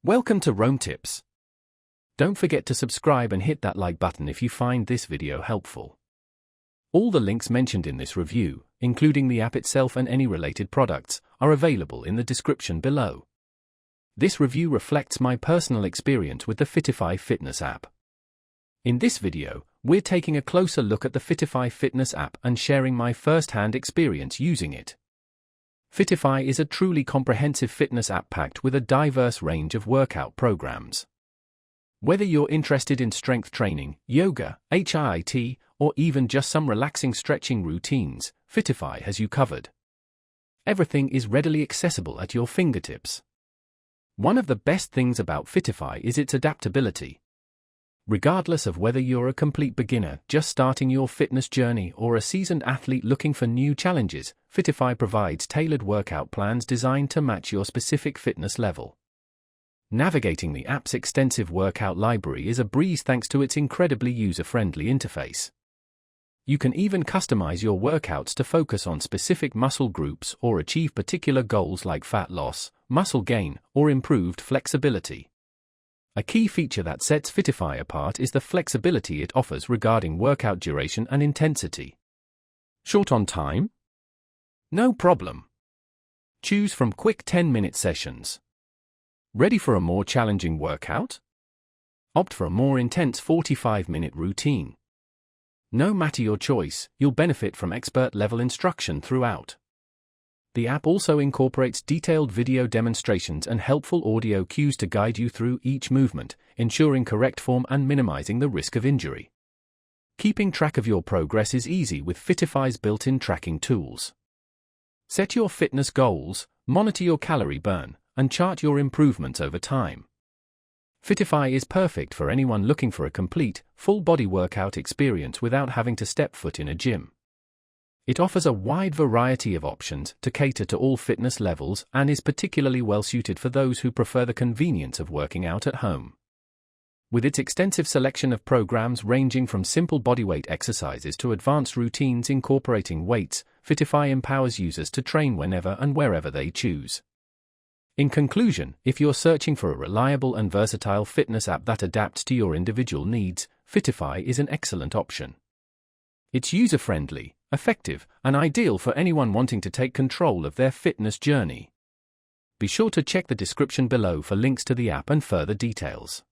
Welcome to Rome Tips. Don't forget to subscribe and hit that like button if you find this video helpful. All the links mentioned in this review, including the app itself and any related products, are available in the description below. This review reflects my personal experience with the Fitify fitness app. In this video, we're taking a closer look at the Fitify fitness app and sharing my first-hand experience using it. Fitify is a truly comprehensive fitness app packed with a diverse range of workout programs. Whether you're interested in strength training, yoga, HIIT, or even just some relaxing stretching routines, Fitify has you covered. Everything is readily accessible at your fingertips. One of the best things about Fitify is its adaptability. Regardless of whether you're a complete beginner just starting your fitness journey or a seasoned athlete looking for new challenges, Fitify provides tailored workout plans designed to match your specific fitness level. Navigating the app's extensive workout library is a breeze thanks to its incredibly user-friendly interface. You can even customize your workouts to focus on specific muscle groups or achieve particular goals like fat loss, muscle gain, or improved flexibility. A key feature that sets Fitify apart is the flexibility it offers regarding workout duration and intensity. Short on time? No problem. Choose from quick 10-minute sessions. Ready for a more challenging workout? Opt for a more intense 45-minute routine. No matter your choice, you'll benefit from expert-level instruction throughout. The app also incorporates detailed video demonstrations and helpful audio cues to guide you through each movement, ensuring correct form and minimizing the risk of injury. Keeping track of your progress is easy with Fitify's built-in tracking tools. Set your fitness goals, monitor your calorie burn, and chart your improvements over time. Fitify is perfect for anyone looking for a complete, full-body workout experience without having to step foot in a gym. It offers a wide variety of options to cater to all fitness levels and is particularly well-suited for those who prefer the convenience of working out at home. With its extensive selection of programs ranging from simple bodyweight exercises to advanced routines incorporating weights, Fitify empowers users to train whenever and wherever they choose. In conclusion, if you're searching for a reliable and versatile fitness app that adapts to your individual needs, Fitify is an excellent option. It's user-friendly, effective, and ideal for anyone wanting to take control of their fitness journey. Be sure to check the description below for links to the app and further details.